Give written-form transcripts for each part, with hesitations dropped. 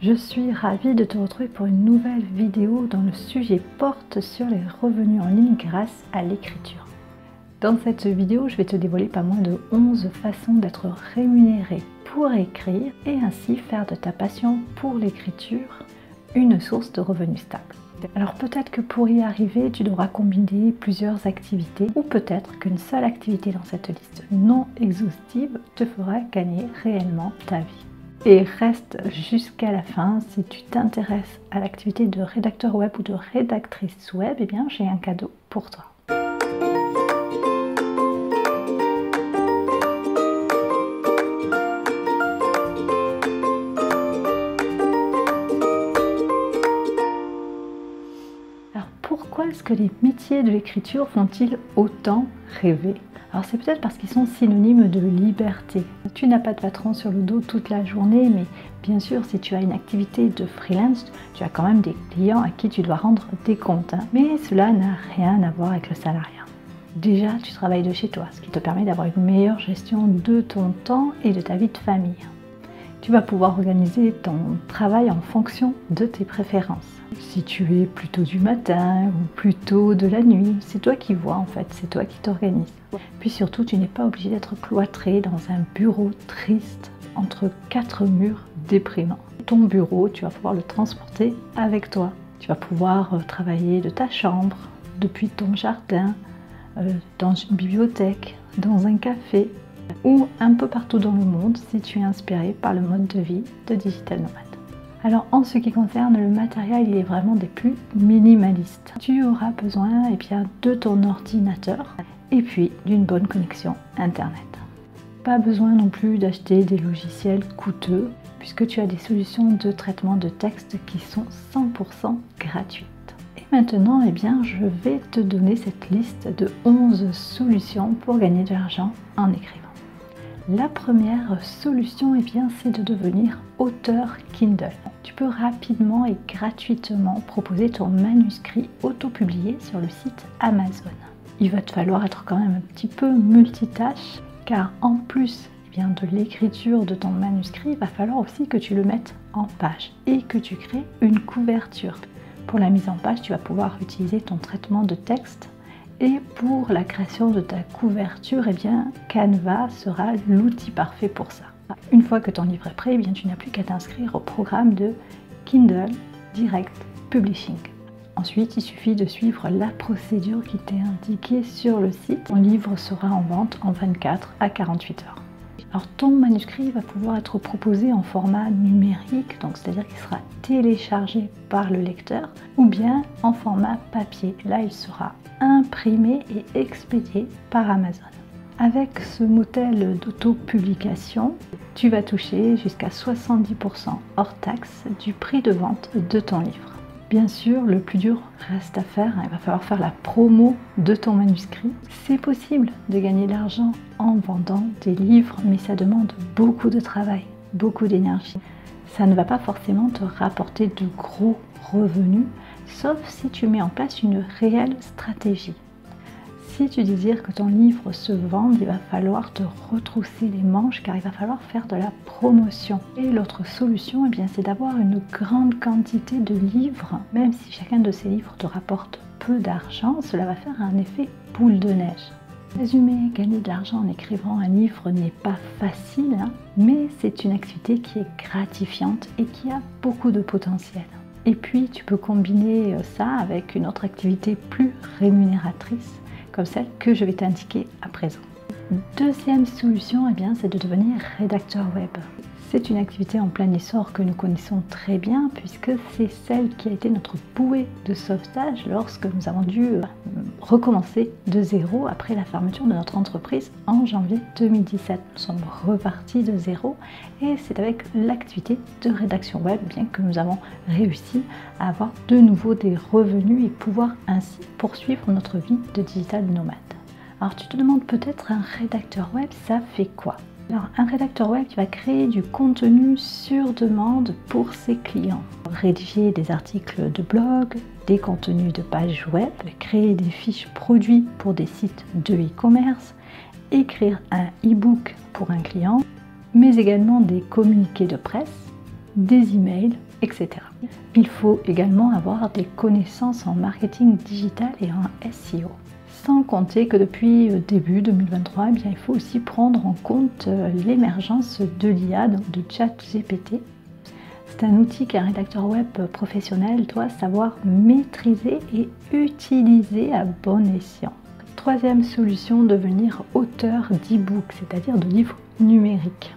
Je suis ravie de te retrouver pour une nouvelle vidéo dont le sujet porte sur les revenus en ligne grâce à l'écriture. Dans cette vidéo, je vais te dévoiler pas moins de 11 façons d'être rémunéré pour écrire et ainsi faire de ta passion pour l'écriture une source de revenus stable. Alors peut-être que pour y arriver, tu devras combiner plusieurs activités ou peut-être qu'une seule activité dans cette liste non exhaustive te fera gagner réellement ta vie. Et reste jusqu'à la fin, si tu t'intéresses à l'activité de rédacteur web ou de rédactrice web, eh bien j'ai un cadeau pour toi. Alors pourquoi est-ce que les métiers de l'écriture font-ils autant rêver ? Alors c'est peut-être parce qu'ils sont synonymes de liberté. Tu n'as pas de patron sur le dos toute la journée, mais bien sûr si tu as une activité de freelance, tu as quand même des clients à qui tu dois rendre des comptes. Mais cela n'a rien à voir avec le salariat. Déjà, tu travailles de chez toi, ce qui te permet d'avoir une meilleure gestion de ton temps et de ta vie de famille. Tu vas pouvoir organiser ton travail en fonction de tes préférences. Si tu es plutôt du matin ou plutôt de la nuit, c'est toi qui vois en fait, c'est toi qui t'organises. Puis surtout, tu n'es pas obligé d'être cloîtré dans un bureau triste entre 4 murs déprimants. Ton bureau, tu vas pouvoir le transporter avec toi. Tu vas pouvoir travailler de ta chambre, depuis ton jardin, dans une bibliothèque, dans un café ou un peu partout dans le monde si tu es inspiré par le mode de vie de Digital Nomad. Alors en ce qui concerne le matériel, il est vraiment des plus minimalistes. Tu auras besoin de ton ordinateur et puis d'une bonne connexion internet. Pas besoin non plus d'acheter des logiciels coûteux puisque tu as des solutions de traitement de texte qui sont 100% gratuites. Et maintenant, je vais te donner cette liste de 11 solutions pour gagner de l'argent en écrivant. La première solution, c'est de devenir auteur Kindle. Tu peux rapidement et gratuitement proposer ton manuscrit auto-publié sur le site Amazon. Il va te falloir être quand même un petit peu multitâche, car en plus de l'écriture de ton manuscrit, il va falloir aussi que tu le mettes en page et que tu crées une couverture. Pour la mise en page, tu vas pouvoir utiliser ton traitement de texte. Et pour la création de ta couverture, Canva sera l'outil parfait pour ça. Une fois que ton livre est prêt, tu n'as plus qu'à t'inscrire au programme de Kindle Direct Publishing. Ensuite, il suffit de suivre la procédure qui t'est indiquée sur le site. Ton livre sera en vente en 24 à 48 heures. Alors ton manuscrit va pouvoir être proposé en format numérique, donc c'est-à-dire qu'il sera téléchargé par le lecteur, ou bien en format papier. Là, il sera imprimé et expédié par Amazon. Avec ce modèle d'auto-publication, tu vas toucher jusqu'à 70% hors taxe du prix de vente de ton livre. Bien sûr, le plus dur reste à faire, il va falloir faire la promo de ton manuscrit. C'est possible de gagner de l'argent en vendant des livres, mais ça demande beaucoup de travail, beaucoup d'énergie. Ça ne va pas forcément te rapporter de gros revenus, sauf si tu mets en place une réelle stratégie. Si tu désires que ton livre se vende, il va falloir te retrousser les manches car il va falloir faire de la promotion. Et l'autre solution, c'est d'avoir une grande quantité de livres. Même si chacun de ces livres te rapporte peu d'argent, cela va faire un effet boule de neige. Résumé, gagner de l'argent en écrivant un livre n'est pas facile, mais c'est une activité qui est gratifiante et qui a beaucoup de potentiel. Et puis, tu peux combiner ça avec une autre activité plus rémunératrice, comme celle que je vais t'indiquer à présent. Deuxième solution, c'est de devenir rédacteur web. C'est une activité en plein essor que nous connaissons très bien puisque c'est celle qui a été notre bouée de sauvetage lorsque nous avons dû recommencer de zéro après la fermeture de notre entreprise en janvier 2017. Nous sommes repartis de zéro et c'est avec l'activité de rédaction web que nous avons réussi à avoir de nouveau des revenus et pouvoir ainsi poursuivre notre vie de digital nomade. Alors tu te demandes peut-être, un rédacteur web, ça fait quoi ? Alors, un rédacteur web qui va créer du contenu sur demande pour ses clients. Rédiger des articles de blog, des contenus de pages web, créer des fiches produits pour des sites de e-commerce, écrire un e-book pour un client, mais également des communiqués de presse, des emails, etc. Il faut également avoir des connaissances en marketing digital et en SEO. Sans compter que depuis début 2023, eh bien, il faut aussi prendre en compte l'émergence de l'IA, donc de ChatGPT. C'est un outil qu'un rédacteur web professionnel doit savoir maîtriser et utiliser à bon escient. Troisième solution, devenir auteur d'e-book, c'est-à-dire de livres numériques.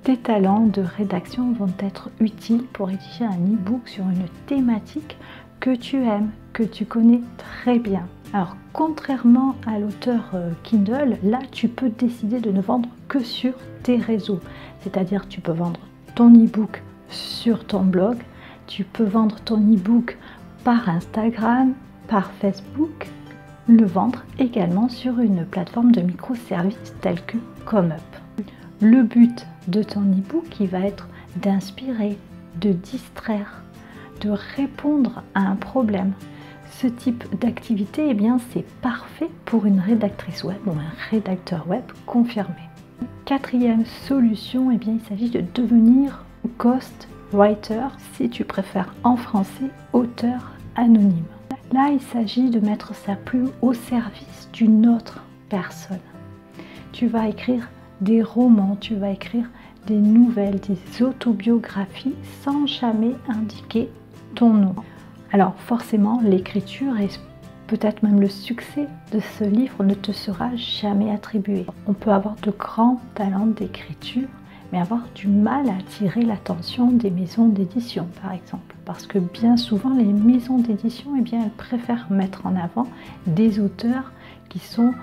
Tes talents de rédaction vont être utiles pour rédiger un e-book sur une thématique que tu aimes, que tu connais très bien. Alors, contrairement à l'auteur Kindle, là, tu peux décider de ne vendre que sur tes réseaux. C'est-à-dire, tu peux vendre ton e-book sur ton blog, tu peux vendre ton e-book par Instagram, par Facebook, le vendre également sur une plateforme de microservices telle que ComeUp. Le but de ton e-book, il va être d'inspirer, de distraire, de répondre à un problème. Ce type d'activité, eh bien, c'est parfait pour une rédactrice web ou un rédacteur web confirmé. Quatrième solution, eh bien, il s'agit de devenir ghostwriter, si tu préfères en français, auteur anonyme. Là, il s'agit de mettre sa plume au service d'une autre personne. Tu vas écrire des romans, tu vas écrire des nouvelles, des autobiographies sans jamais indiquer ton nom. Alors forcément, l'écriture et peut-être même le succès de ce livre ne te sera jamais attribué. On peut avoir de grands talents d'écriture, mais avoir du mal à attirer l'attention des maisons d'édition, par exemple. Parce que bien souvent, les maisons d'édition, eh bien, elles préfèrent mettre en avant des auteurs qui sont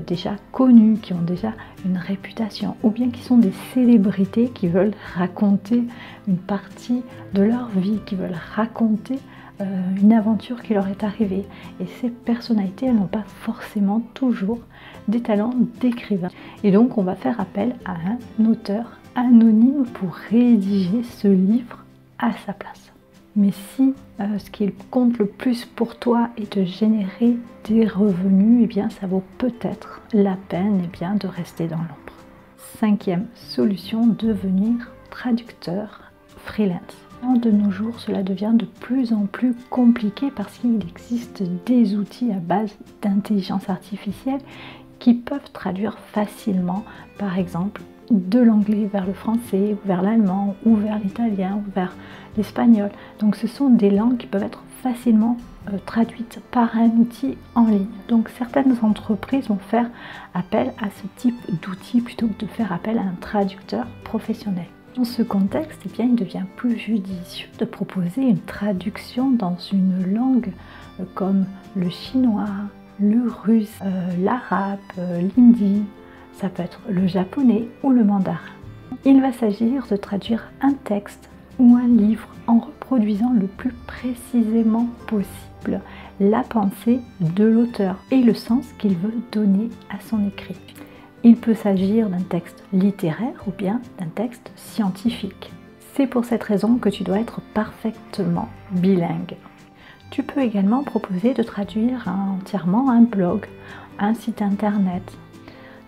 déjà connus, qui ont déjà une réputation, ou bien qui sont des célébrités qui veulent raconter une partie de leur vie, qui veulent raconter une aventure qui leur est arrivée. Et ces personnalités, elles n'ont pas forcément toujours des talents d'écrivain. Et donc, on va faire appel à un auteur anonyme pour rédiger ce livre à sa place. Mais si ce qui compte le plus pour toi est de générer des revenus, eh bien ça vaut peut-être la peine de rester dans l'ombre. Cinquième solution, devenir traducteur freelance. De nos jours, cela devient de plus en plus compliqué parce qu'il existe des outils à base d'intelligence artificielle qui peuvent traduire facilement, par exemple, de l'anglais vers le français, ou vers l'allemand, ou vers l'italien, ou vers l'espagnol. Donc ce sont des langues qui peuvent être facilement traduites par un outil en ligne. Donc certaines entreprises vont faire appel à ce type d'outil plutôt que de faire appel à un traducteur professionnel. Dans ce contexte, eh bien, il devient plus judicieux de proposer une traduction dans une langue comme le chinois, le russe, l'arabe, l'hindi, ça peut être le japonais ou le mandarin. Il va s'agir de traduire un texte ou un livre en reproduisant le plus précisément possible la pensée de l'auteur et le sens qu'il veut donner à son écrit. Il peut s'agir d'un texte littéraire ou bien d'un texte scientifique. C'est pour cette raison que tu dois être parfaitement bilingue. Tu peux également proposer de traduire entièrement un blog, un site internet,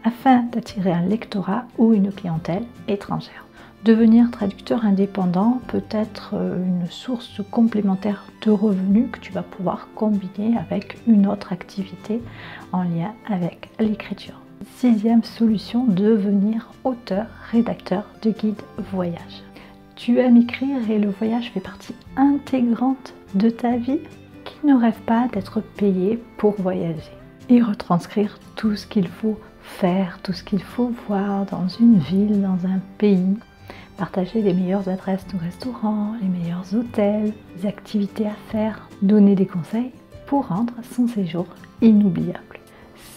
afin d'attirer un lectorat ou une clientèle étrangère. Devenir traducteur indépendant peut être une source complémentaire de revenus que tu vas pouvoir combiner avec une autre activité en lien avec l'écriture. Sixième solution, devenir auteur, rédacteur de guide voyage. Tu aimes écrire et le voyage fait partie intégrante de ta vie? Qui ne rêve pas d'être payé pour voyager et retranscrire tout ce qu'il faut faire, tout ce qu'il faut voir dans une ville, dans un pays, partager les meilleures adresses de restaurants, les meilleurs hôtels, les activités à faire, donner des conseils pour rendre son séjour inoubliable.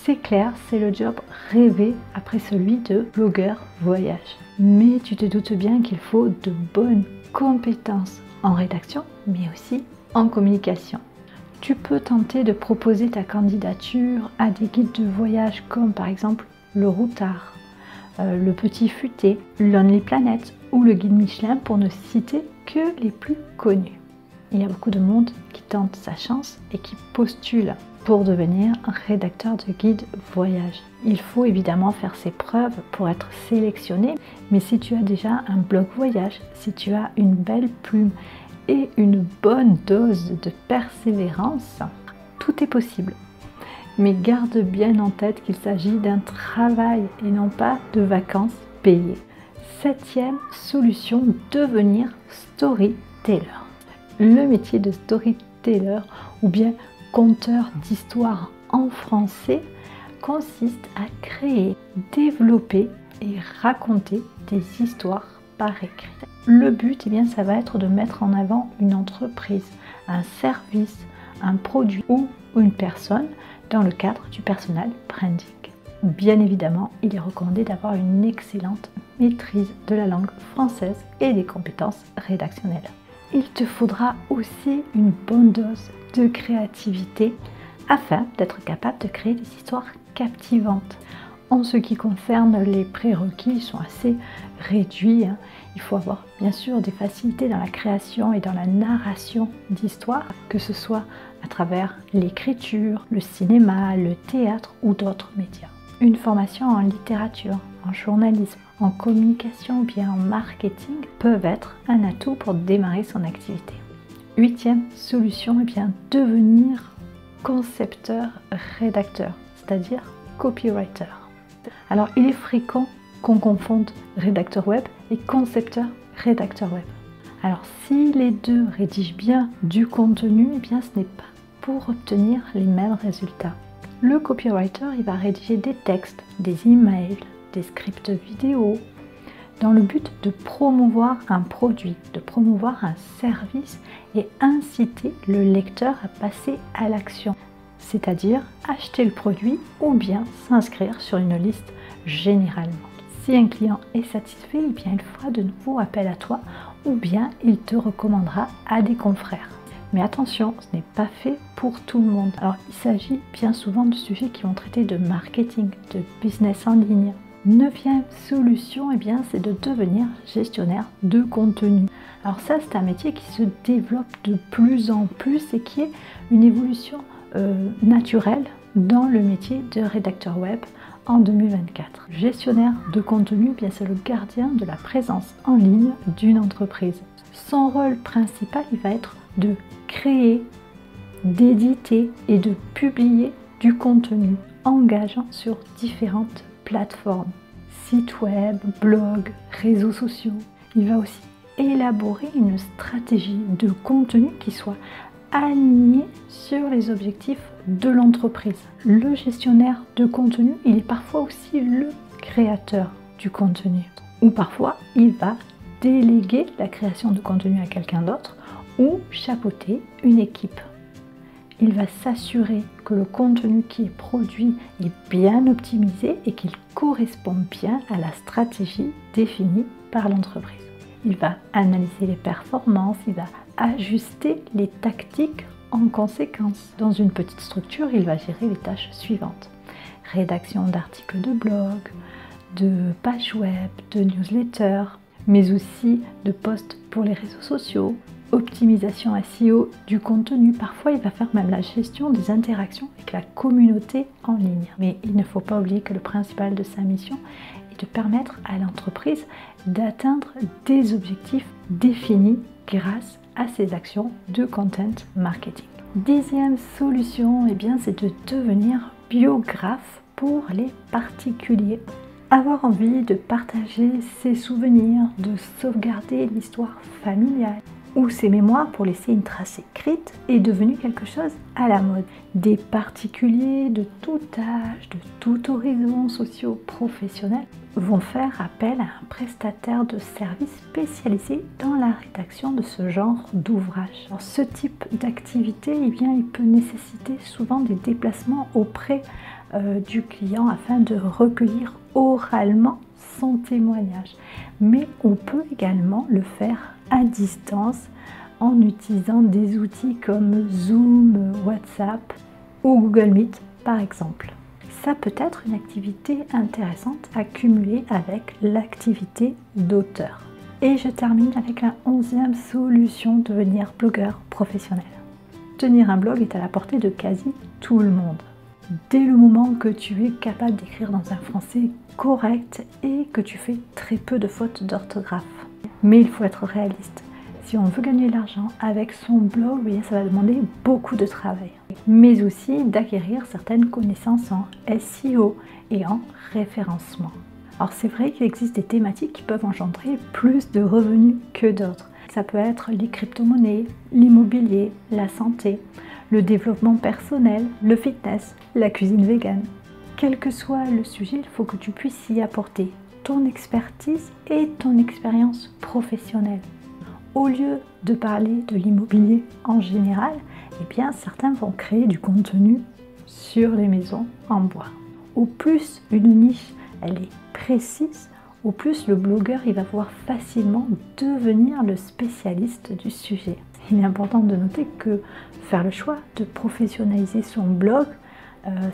C'est clair, c'est le job rêvé après celui de blogueur voyage. Mais tu te doutes bien qu'il faut de bonnes compétences en rédaction, mais aussi en communication. Tu peux tenter de proposer ta candidature à des guides de voyage comme par exemple le Routard, le Petit Futé, Lonely Planet ou le guide Michelin pour ne citer que les plus connus. Il y a beaucoup de monde qui tente sa chance et qui postule. pour devenir rédacteur de guide voyage. Il faut évidemment faire ses preuves pour être sélectionné, mais si tu as déjà un blog voyage, si tu as une belle plume et une bonne dose de persévérance, tout est possible. Mais garde bien en tête qu'il s'agit d'un travail et non pas de vacances payées. 7e solution, devenir storyteller. Le métier de storyteller ou bien conteur d'histoires en français consiste à créer, développer et raconter des histoires par écrit. Le but, eh bien, ça va être de mettre en avant une entreprise, un service, un produit ou une personne dans le cadre du personal branding. Bien évidemment, il est recommandé d'avoir une excellente maîtrise de la langue française et des compétences rédactionnelles. Il te faudra aussi une bonne dose de créativité afin d'être capable de créer des histoires captivantes. En ce qui concerne les prérequis, ils sont assez réduits. Il faut avoir bien sûr des facilités dans la création et dans la narration d'histoires, que ce soit à travers l'écriture, le cinéma, le théâtre ou d'autres médias. Une formation en littérature, en journalisme, en communication ou bien en marketing peuvent être un atout pour démarrer son activité. 8e solution, eh bien, devenir concepteur-rédacteur, c'est-à-dire copywriter. Alors, il est fréquent qu'on confonde rédacteur web et concepteur-rédacteur web. Alors, si les deux rédigent bien du contenu, eh bien, ce n'est pas pour obtenir les mêmes résultats. Le copywriter, il va rédiger des textes, des emails, des scripts vidéo, dans le but de promouvoir un produit, de promouvoir un service et inciter le lecteur à passer à l'action, c'est-à-dire acheter le produit ou bien s'inscrire sur une liste généralement. Si un client est satisfait, eh bien, il fera de nouveau appel à toi ou bien il te recommandera à des confrères. Mais attention, ce n'est pas fait pour tout le monde. Alors, il s'agit bien souvent de sujets qui vont traiter de marketing, de business en ligne. 9e solution, eh bien, c'est de devenir gestionnaire de contenu. Alors ça, c'est un métier qui se développe de plus en plus et qui est une évolution naturelle dans le métier de rédacteur web en 2024. Gestionnaire de contenu, eh bien, c'est le gardien de la présence en ligne d'une entreprise. Son rôle principal, il va être de créer, d'éditer et de publier du contenu engageant sur différentes plateformes, sites web, blogs, réseaux sociaux. Il va aussi élaborer une stratégie de contenu qui soit alignée sur les objectifs de l'entreprise. Le gestionnaire de contenu, il est parfois aussi le créateur du contenu. Ou parfois, il va déléguer la création de contenu à quelqu'un d'autre ou chapeauter une équipe. Il va s'assurer que le contenu qui est produit est bien optimisé et qu'il correspond bien à la stratégie définie par l'entreprise. Il va analyser les performances, il va ajuster les tactiques en conséquence. Dans une petite structure, il va gérer les tâches suivantes: rédaction d'articles de blog, de pages web, de newsletters, mais aussi de posts pour les réseaux sociaux, optimisation SEO du contenu. Parfois, il va faire même la gestion des interactions avec la communauté en ligne. Mais il ne faut pas oublier que le principal de sa mission est de permettre à l'entreprise d'atteindre des objectifs définis grâce à ses actions de content marketing. 10e solution, eh bien, c'est de devenir biographe pour les particuliers. Avoir envie de partager ses souvenirs, de sauvegarder l'histoire familiale ou ses mémoires pour laisser une trace écrite est devenu quelque chose à la mode. Des particuliers de tout âge, de tout horizon socio-professionnel vont faire appel à un prestataire de services spécialisé dans la rédaction de ce genre d'ouvrage. Ce type d'activité, eh bien, il peut nécessiter souvent des déplacements auprès du client afin de recueillir oralement son témoignage. Mais on peut également le faire à distance en utilisant des outils comme Zoom, WhatsApp ou Google Meet par exemple. Ça peut être une activité intéressante à cumuler avec l'activité d'auteur. Et je termine avec la 11e solution, devenir blogueur professionnel. tenir un blog est à la portée de quasi tout le monde. Dès le moment que tu es capable d'écrire dans un français correct et que tu fais très peu de fautes d'orthographe. Mais il faut être réaliste. Si on veut gagner de l'argent avec son blog, bien, ça va demander beaucoup de travail. Mais aussi d'acquérir certaines connaissances en SEO et en référencement. Alors c'est vrai qu'il existe des thématiques qui peuvent engendrer plus de revenus que d'autres. Ça peut être les crypto-monnaies, l'immobilier, la santé, le développement personnel, le fitness, la cuisine végane. Quel que soit le sujet, il faut que tu puisses y apporter ton expertise et ton expérience professionnelle. Au lieu de parler de l'immobilier en général, eh bien certains vont créer du contenu sur les maisons en bois. Au plus une niche elle est précise, au plus le blogueur il va pouvoir facilement devenir le spécialiste du sujet. Il est important de noter que faire le choix de professionnaliser son blog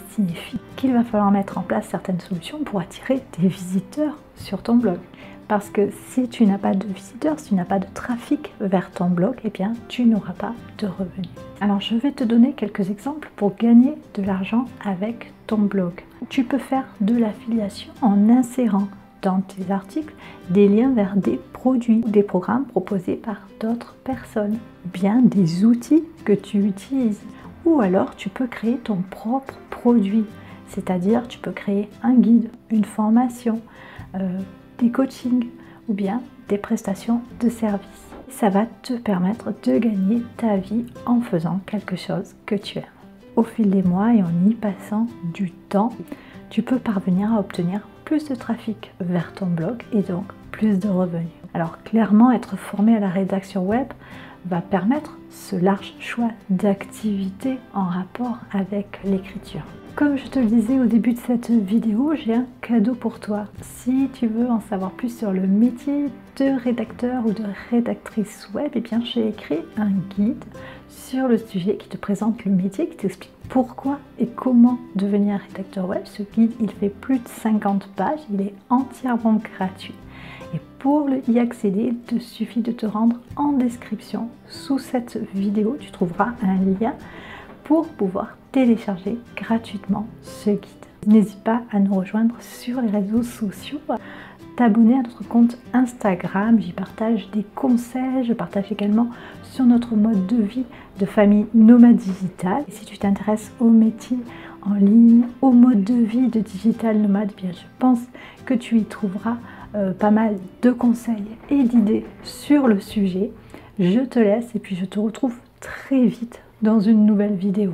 signifie qu'il va falloir mettre en place certaines solutions pour attirer des visiteurs sur ton blog. Parce que si tu n'as pas de visiteurs, si tu n'as pas de trafic vers ton blog, eh bien tu n'auras pas de revenus. Alors je vais te donner quelques exemples pour gagner de l'argent avec ton blog. Tu peux faire de l'affiliation en insérant dans tes articles des liens vers des produits ou des programmes proposés par d'autres personnes, ou bien des outils que tu utilises. Ou alors tu peux créer ton propre produit, c'est-à-dire tu peux créer un guide, une formation, des coachings ou bien des prestations de services. Ça va te permettre de gagner ta vie en faisant quelque chose que tu aimes. Au fil des mois et en y passant du temps, tu peux parvenir à obtenir plus de trafic vers ton blog et donc plus de revenus. Alors clairement, être formé à la rédaction web va permettre ce large choix d'activités en rapport avec l'écriture. Comme je te le disais au début de cette vidéo, j'ai un cadeau pour toi. Si tu veux en savoir plus sur le métier de rédacteur ou de rédactrice web, eh bien j'ai écrit un guide sur le sujet qui te présente le métier, qui t'explique pourquoi et comment devenir rédacteur web. Ce guide, il fait plus de 50 pages, il est entièrement gratuit. Et pour y accéder, il te suffit de te rendre en description. Sous cette vidéo, tu trouveras un lien pour pouvoir télécharger gratuitement ce guide. N'hésite pas à nous rejoindre sur les réseaux sociaux, t'abonner à notre compte Instagram, j'y partage des conseils, je partage également sur notre mode de vie de famille nomade digitale. Et si tu t'intéresses au métier en ligne, au mode de vie de digital nomade, bien je pense que tu y trouveras pas mal de conseils et d'idées sur le sujet. Je te laisse et puis je te retrouve très vite dans une nouvelle vidéo.